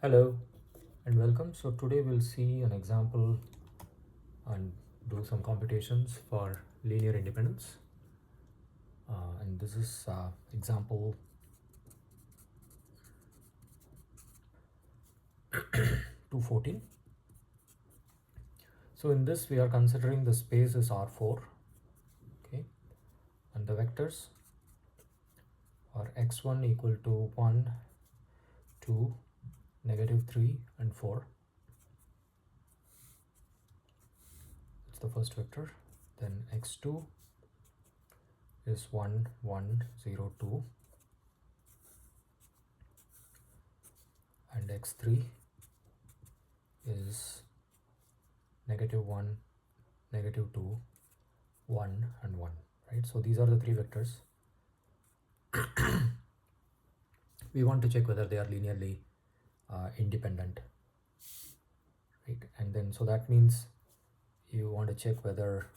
Hello and welcome. So today we'll see an example and do some computations for linear independence. And this is example 214. So in this we are considering the space is R4, okay, and the vectors are x1 equal to 1, 2, -3 and 4. It's the first vector. Then x2 is 1, 1, 0, 2, and x3 is -1, -2, 1 and 1, right? So these are the three vectors. We want to check whether they are linearly independent, right? And then so that means you want to check whether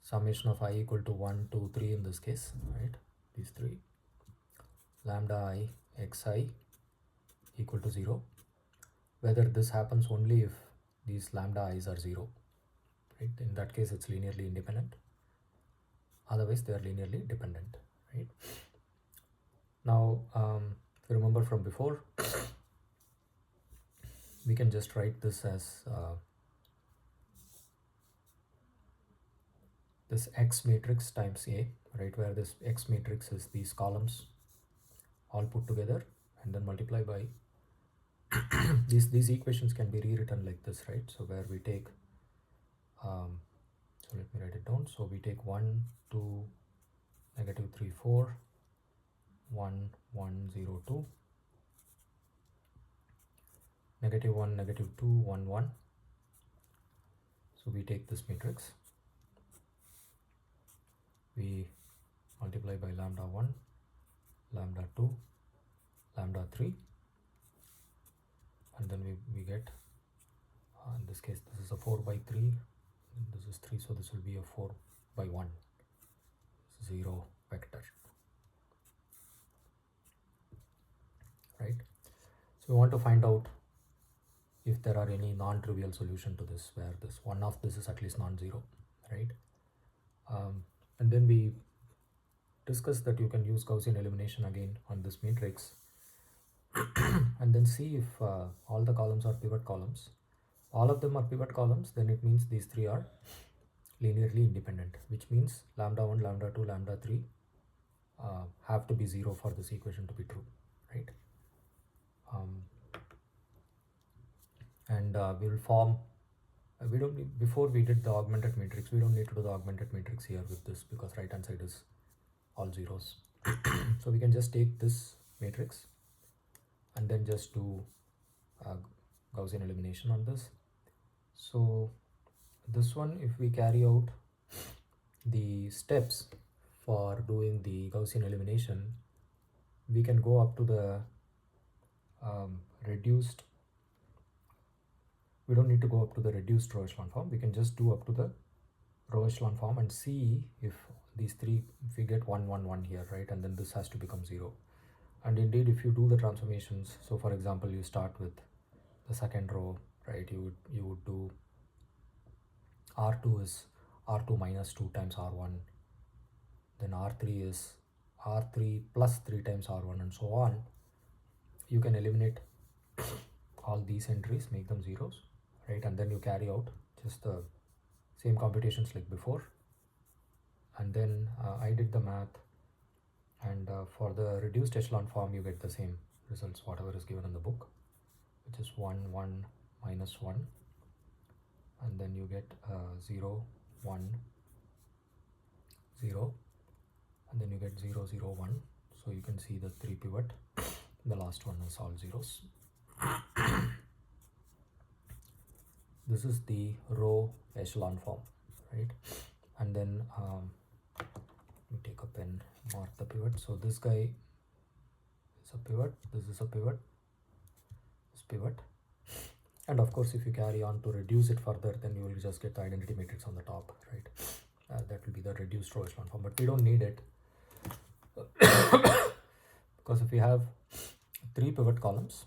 summation of I equal to 1, 2, 3 in this case, right? These three, lambda I xi equal to 0, whether this happens only if these lambda i's are 0, right? In that case it's linearly independent, otherwise they are linearly dependent, right? Now if you remember from before, we can just write this as this X matrix times A, right, where this X matrix is these columns all put together and then multiply by these equations can be rewritten like this, right? So where we take so let me write it down. So we take 1, 2, -3, 4, 1, 1, 0, 2, -1, -2, 1, 1. So we take this matrix, we multiply by lambda 1, lambda 2, lambda 3, and then we get in this case this is a 4 by 3 and this is 3, so this will be a 4 by 1 0 vector, right? So we want to find out if there are any non-trivial solution to this where this one of this is at least non-zero, right? And then we discuss that you can use Gaussian elimination again on this matrix and then see if all the columns are pivot columns. All of them are pivot columns, then it means these three are linearly independent, which means lambda 1, lambda 2, lambda 3 have to be 0 for this equation to be true, right? And we will form we don't need, before we did the augmented matrix, we don't need to do the augmented matrix here with this because right hand side is all zeros. So we can just take this matrix and then just do Gaussian elimination on this. So this one, if we carry out the steps for doing the Gaussian elimination, we can go up to the reduced, we don't need to go up to the reduced row echelon form, we can just do up to the row echelon form and see if these three, if we get 1, 1, 1 here, right, and then this has to become 0. And indeed if you do the transformations, so for example you start with the second row, right, you would do R2 is R2 minus 2 times R1, then R3 is R3 plus 3 times R1 and so on. You can eliminate all these entries, make them zeros, right, and then you carry out just the same computations like before. And then I did the math, and for the reduced echelon form you get the same results whatever is given in the book, which is 1, 1, minus 1, and then you get 0, 1, 0, and then you get 0, 0, 1. So you can see the 3 pivot, the last one is all zeros. This is the row echelon form, right? And then let me take a pen, mark the pivot. So this guy is a pivot, this is a pivot, this pivot, and of course if you carry on to reduce it further, then you will just get the identity matrix on the top, right? That will be the reduced row echelon form, but we don't need it because if we have 3 pivot columns,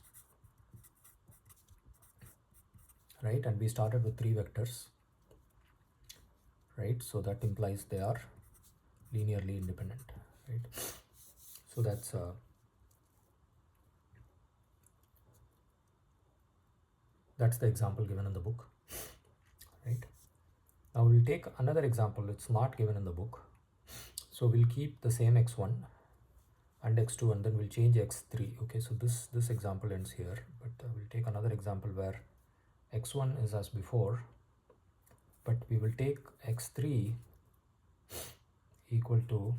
right? And we started with 3 vectors, right? So that implies they are linearly independent, right? So that's the example given in the book, right? Now we'll take another example. It's not given in the book, so we'll keep the same x1 and x2, and then we'll change x3. Okay, so this example ends here, but we'll take another example where x1 is as before, but we will take x3 equal to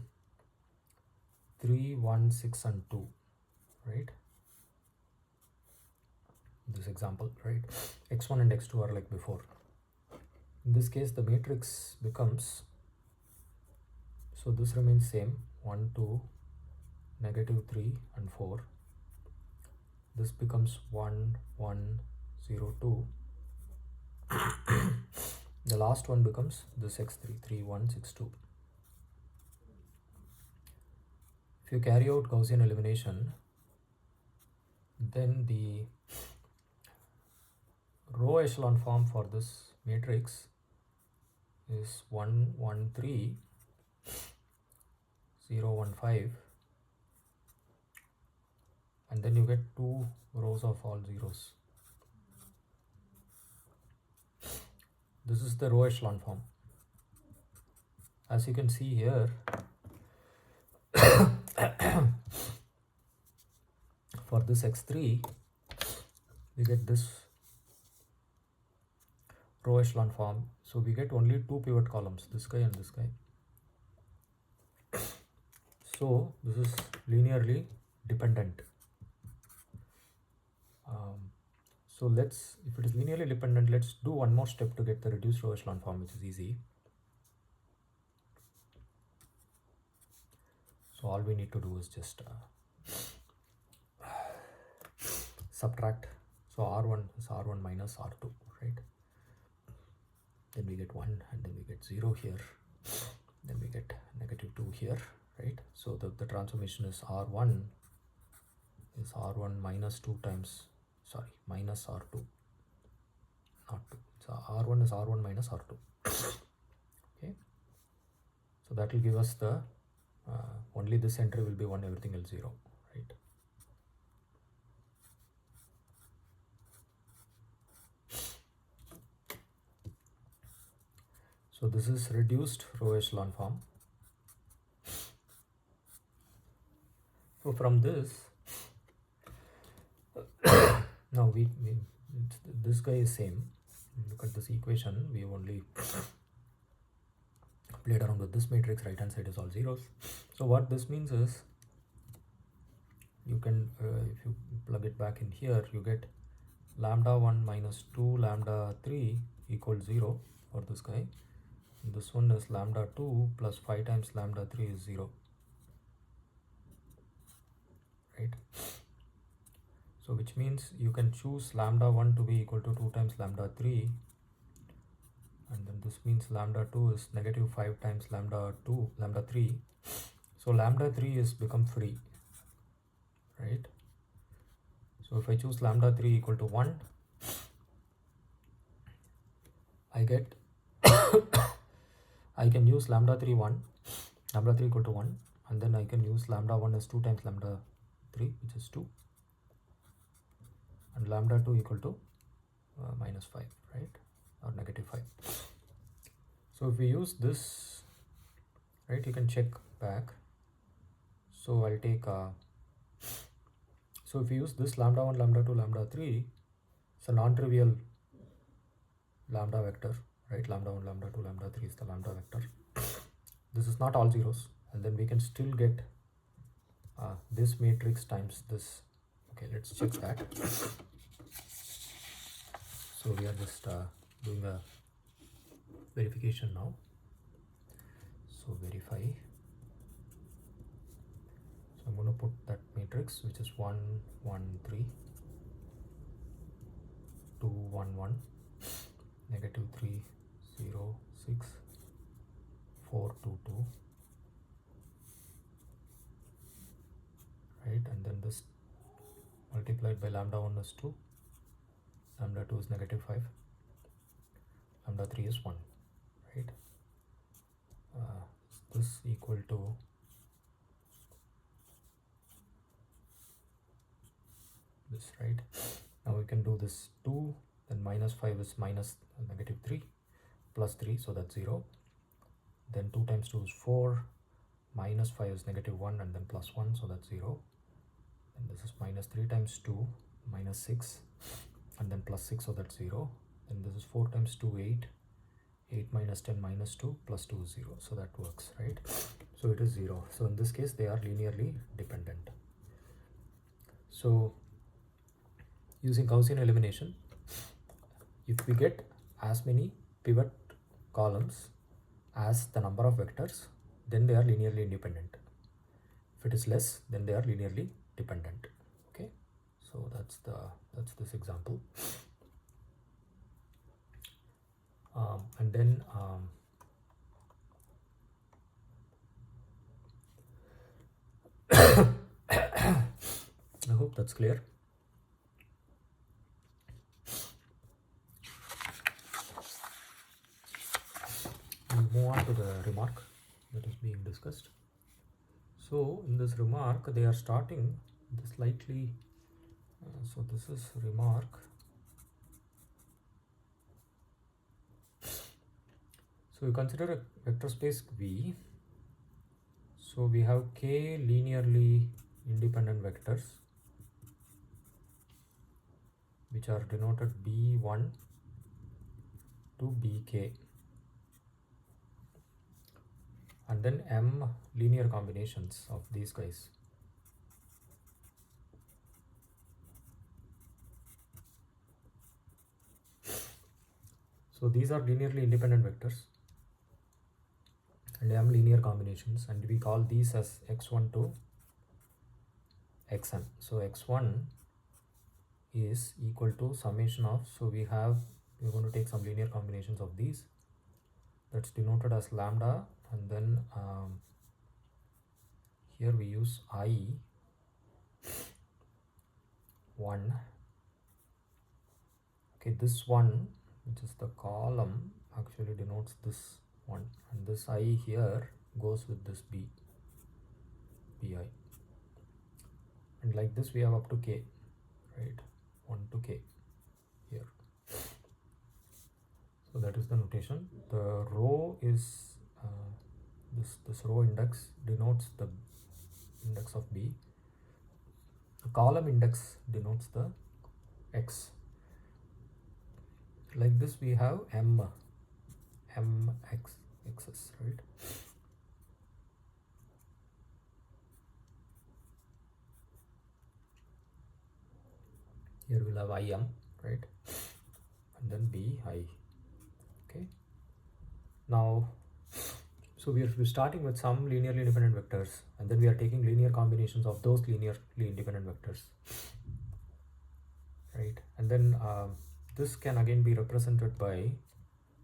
3, 1, 6 and 2, right? This example, right? x1 and x2 are like before. In this case the matrix becomes, so this remains same, 1, 2, -3 and 4. This becomes 1, 1, 0, 2. The last one becomes this x3, 3, 1, 6, 2. If you carry out Gaussian elimination, then the row echelon form for this matrix is 1, 1, 3, 0, 1, 5, and then you get 2 rows of all zeros. This is the row echelon form. As you can see here, for this x3 we get this row echelon form, so we get only 2 pivot columns, this guy and this guy. So this is linearly dependent. So if it is linearly dependent, let's do one more step to get the reduced row echelon form, which is easy. So all we need to do is just subtract. So r1 is r1 minus r2, right? Then we get 1, and then we get 0 here, then we get -2 here, right? So the transformation is r1 minus 2 times, sorry, minus r2, not 2. So r1 is r1 minus r2. Okay, so that will give us the only this entry will be 1, everything else 0, right? So this is reduced row echelon form. So from this, now this guy is same. Look at this equation, we only played around with this matrix. Right hand side is all zeros. So what this means is, you can if you plug it back in here, you get lambda 1 minus 2 lambda 3 equals 0 for this guy. And this one is lambda 2 plus 5 times lambda 3 is 0, right? So which means you can choose lambda 1 to be equal to 2 times lambda 3, and then this means lambda 2 is -5 times lambda 3. So lambda 3 is become free, right? So if I choose lambda 3 equal to 1, I get I can use lambda 3 equal to 1, and then I can use lambda 1 is 2 times lambda 3, which is 2, and lambda 2 equal to -5, right, or -5. So if we use this, right, you can check back. So I'll take so if we use this lambda 1, lambda 2, lambda 3, it's a non-trivial lambda vector, right? Lambda 1, lambda 2, lambda 3 is the lambda vector. This is not all zeros, and then we can still get this matrix times this. Okay, let's check that. So we are just doing a verification now. So verify. So I'm going to put that matrix, which is 1, 1, 3, 2, 1, 1, -3, 0, 6, 4, 2, 2, right? And then this multiplied by lambda 1 is 2, lambda 2 is -5. lambda 3 is 1, right? This equal to this, right? Now we can do this 2, then minus 5 is minus negative 3, plus 3, so that's 0. Then 2 times 2 is 4, minus 5 is negative 1, and then plus 1, so that's 0. And this is minus 3 times 2, minus 6, and then plus 6, so that's 0. Then this is 4 times 2, 8. 8 minus 10 minus 2 plus 2 is 0. So that works, right? So it is 0. So in this case, they are linearly dependent. So using Gaussian elimination, if we get as many pivot columns as the number of vectors, then they are linearly independent. If it is less, then they are linearly dependent. Okay, so that's this example. And then I hope that's clear. We'll move on to the remark that is being discussed. So in this remark, they are starting slightly. So this is remark. So you consider a vector space V. So we have k linearly independent vectors, which are denoted B1 to Bk, and then m linear combinations of these guys. So these are linearly independent vectors and m linear combinations, and we call these as x1 to xn. So x1 is equal to summation of, so we're going to take some linear combinations of these, that's denoted as lambda, and then here we use I1, okay, this one, which is the column, actually denotes this one, and this I here goes with this bi, and like this we have up to k, right? 1 to k here. So that is the notation. The row is this row index denotes the index of B. The column index denotes the x. Like this we have x's, right? Here we'll have im, right? And then bi. Okay. Now, so we're starting with some linearly independent vectors, and then we are taking linear combinations of those linearly independent vectors, right? And then this can again be represented by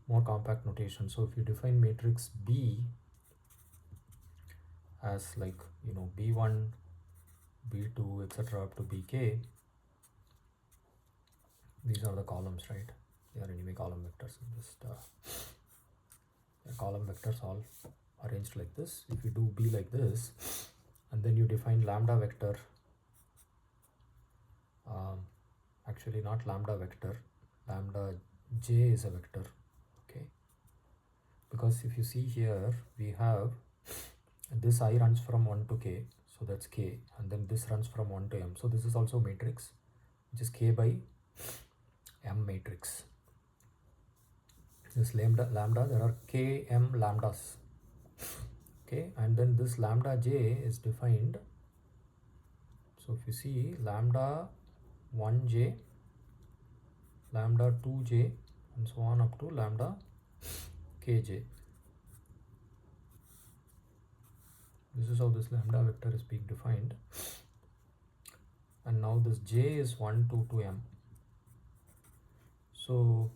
more compact notation. So if you define matrix B as like, you know, B1, B2, etc. up to Bk, these are the columns, right? They are anyway column vectors. Just column vectors all arranged like this. If you do B like this, and then you define lambda vector, actually not lambda vector, lambda j is a vector, okay? Because if you see here, we have this I runs from 1 to k, so that's k, and then this runs from 1 to m. So this is also matrix, which is k by m matrix. This lambda, there are k m lambdas, okay? And then this lambda j is defined. So if you see lambda 1j, lambda 2j, and so on up to lambda kj. This is how this lambda vector is being defined. And now this j is 1, 2 to m. So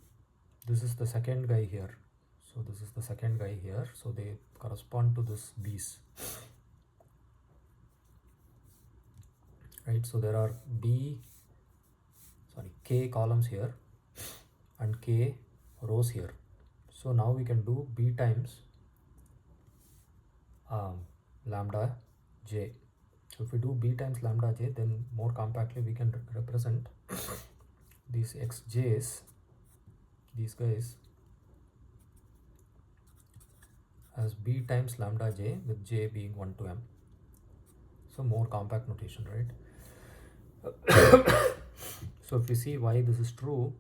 this is the second guy here. So this is the second guy here. So they correspond to this b's, right? So there are k columns here and k rows here. So now we can do b times lambda j. So if we do b times lambda j, then more compactly we can represent these xj's, these guys, as b times lambda j, with j being 1 to m. So more compact notation, right? So if we see why this is true,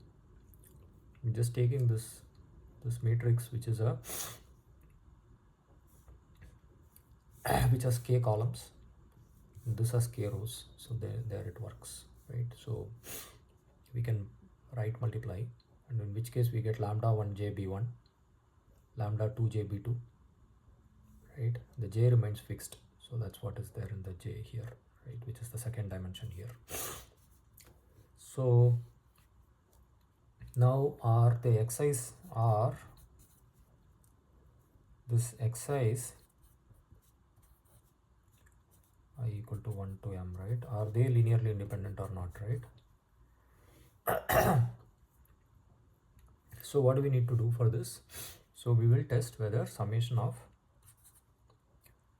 we're just taking this matrix, which is a which has k columns, this has k rows, so there it works, right? So we can write multiply, and in which case we get lambda 1 j b1, lambda 2 j b2, right? The j remains fixed, so that's what is there in the j here, right, which is the second dimension here. So now the x's are this x's I equal to 1 to m, right? Are they linearly independent or not, right? So what do we need to do for this? So we will test whether summation of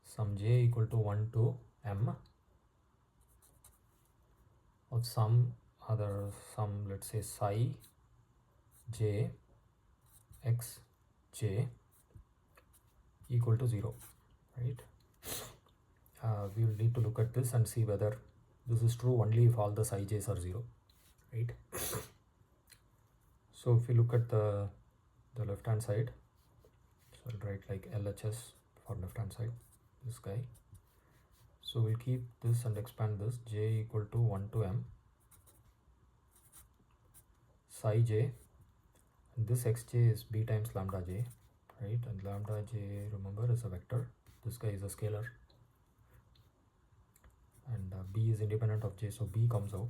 some j equal to 1 to m of some, let's say psi j x j equal to 0, right? We will need to look at this and see whether this is true only if all the psi j's are 0, right? So if we look at the left hand side, so I'll write like LHS for left hand side, this guy. So we'll keep this and expand this, j equal to 1 to m psi j, and this xj is b times lambda j, right? And lambda j, remember, is a vector, this guy is a scalar, and b is independent of j, so b comes out.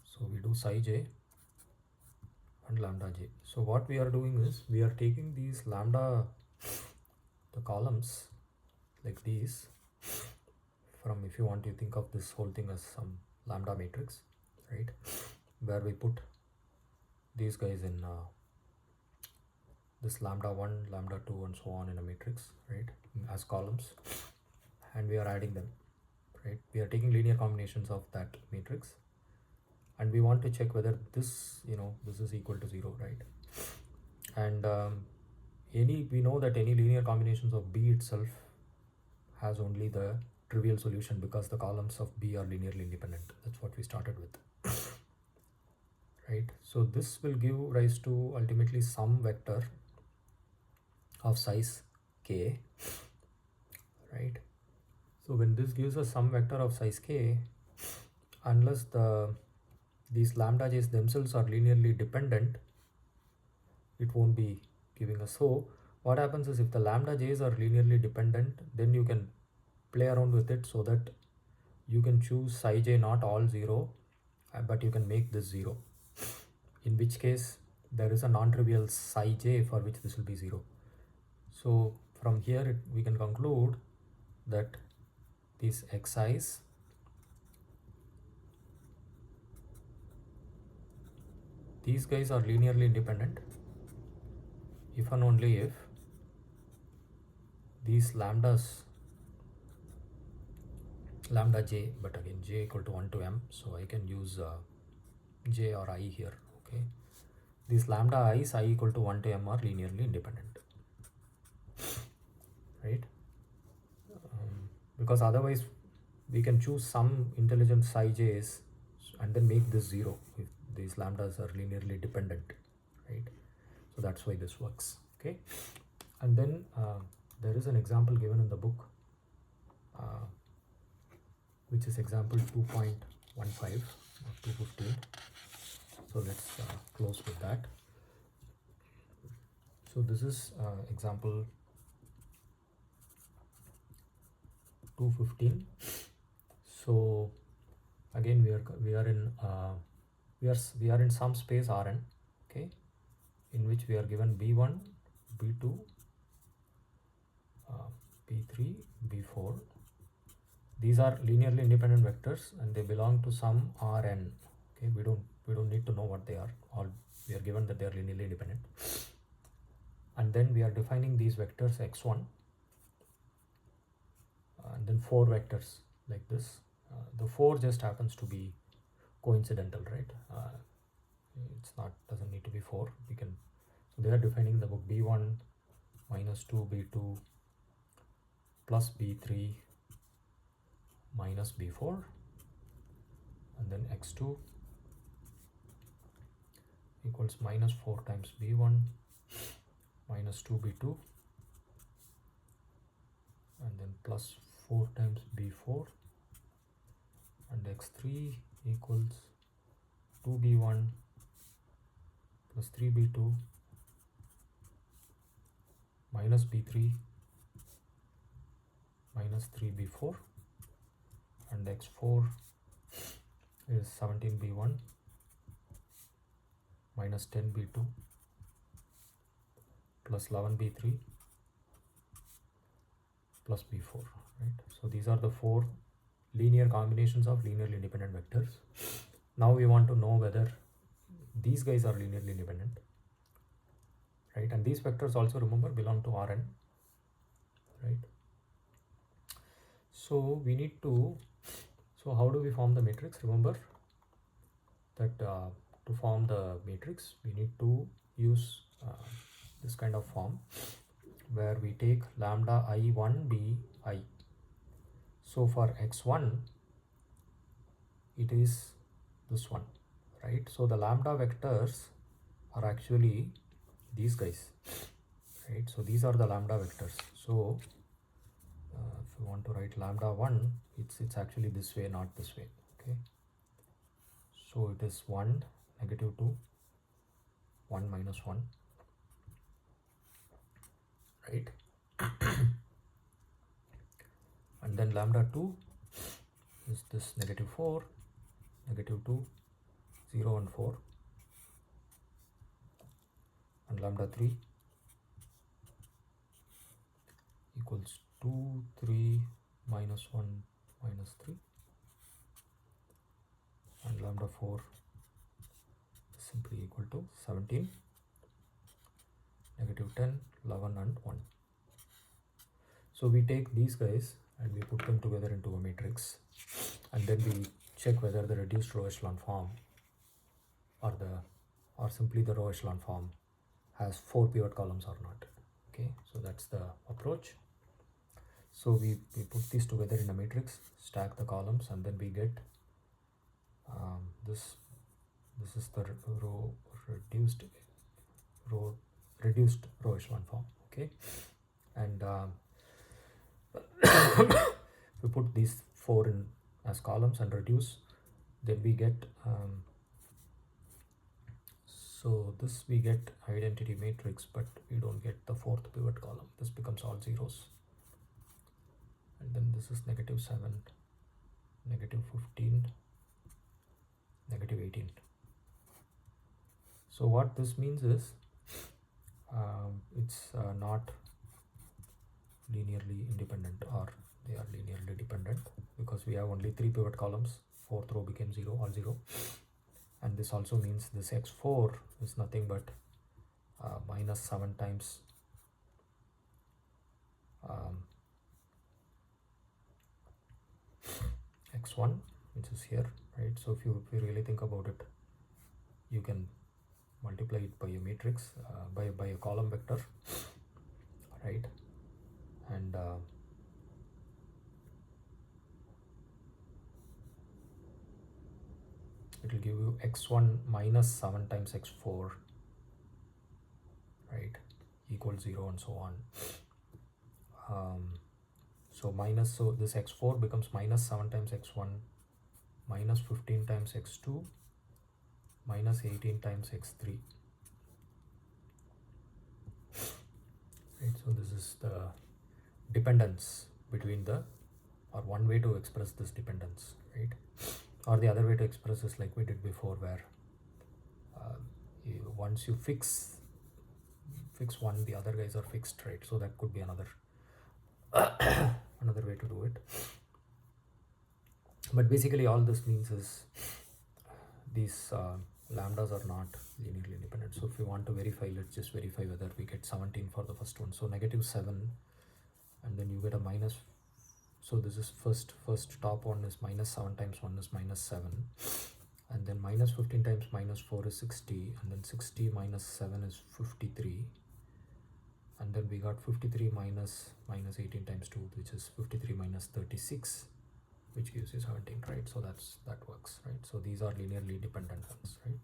So we do psi j and lambda j. So what we are doing is we are taking these lambda, the columns like these, from, if you want to think of this whole thing as some lambda matrix, right, where we put these guys in this lambda 1, lambda 2, and so on in a matrix, right, as columns, and we are adding them, right? We are taking linear combinations of that matrix, and we want to check whether this, this is equal to 0, right? And we know that any linear combinations of b itself has only the trivial solution, because the columns of b are linearly independent. That's what we started with, right? So this will give rise to ultimately some vector of size k, right? So when this gives us some vector of size k, unless these lambda j's themselves are linearly dependent, it won't be giving us. So what happens is, if the lambda j's are linearly dependent, then you can play around with it so that you can choose psi j not all 0, but you can make this 0, in which case there is a non-trivial psi j for which this will be 0. So from here we can conclude that these xi's these guys are linearly independent if and only if these lambdas, lambda j, but again j equal to 1 to m, so I can use j or I here, okay? These lambda i's I equal to 1 to m are linearly independent, right? Because otherwise we can choose some intelligent psi j's and then make this 0 if these lambdas are linearly dependent, right? So that's why this works, okay? And then there is an example given in the book, which is example 2.15 or 215. So let's close with that. So this is example 215. So again we are in some space Rn, okay, in which we are given b1, b2, b3, b4. these are linearly independent vectors and they belong to some Rn. Okay, we don't need to know what they are. All we are given that they are linearly independent. And then we are defining these vectors x1 and then 4 vectors like this. The 4 just happens to be coincidental, right? It's not, doesn't need to be 4. We can, so they are defining the book b1 minus 2 b2 plus b3 minus b4, and then x2 equals minus 4 times b1 minus 2 b2 and then plus 4 times b4, and x3 equals 2b1 plus 3b2 minus b3 minus 3b4, and x4 is 17b1 minus 10b2 plus 11b3 plus b4, right? So these are the 4 linear combinations of linearly independent vectors. Now we want to know whether these guys are linearly independent, right? And these vectors also, remember, belong to Rn, right? So we need to, so how do we form the matrix? Remember that to form the matrix we need to use this kind of form where we take lambda I1 b I. So for x1 it is this one, right? So the lambda vectors are actually these guys, right? So these are the lambda vectors. So if you want to write lambda 1, it's actually this way, not this way, okay? So it is 1, negative 2, 1 minus 1, right? And then lambda 2 is this negative 4, negative 2, 0 and 4, and lambda 3 equals 2, 3, minus 1, minus 3, and lambda 4 is simply equal to 17, negative 10, 11 and 1. So we take these guys and we put them together into a matrix, and then we check whether the reduced row echelon form or simply the row echelon form has 4 pivot columns or not. Okay, so that's the approach. So we put these together in a matrix, stack the columns, and then we get this is the reduced row echelon form. Okay, and we put these 4 in as columns and reduce, then we get so this we get identity matrix, but we don't get the 4th pivot column. This becomes all zeros, and then this is negative 7, negative 15, negative 18. So what this means is it's not linearly independent, or they are linearly dependent, because we have only 3 pivot columns. 4th row became 0, all 0. And this also means this x4 is nothing but minus 7 times x1, which is here, right? So if you really think about it, you can multiply it by a matrix, by a column vector, right? And it will give you x1 minus 7 times x4, right, equals 0 and so on. So this x4 becomes minus 7 times x1, minus 15 times x2, minus 18 times x3, right? So this is the dependence between the, or one way to express this dependence, right? Or the other way to express is like we did before, where once you fix one, the other guys are fixed, right? So that could be another another way to do it. But basically all this means is these lambdas are not linearly independent. So if we want to verify, let's just verify whether we get 17 for the first one. So -7, and then you get a minus. So this is first top one is -7 times 1 is -7, and then -15 times -4 is 60, and then 60 minus 7 is 53, and then we got 53 minus 18 times 2, which is 53 minus 36, which gives you 17, right? So that works, right? So these are linearly dependent ones, right?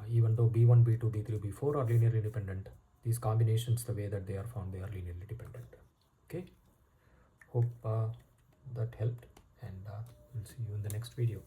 Even though b1, b2, b3, b4 are linearly dependent, these combinations, the way that they are found, they are linearly dependent. Okay, hope that helped, and we'll see you in the next video.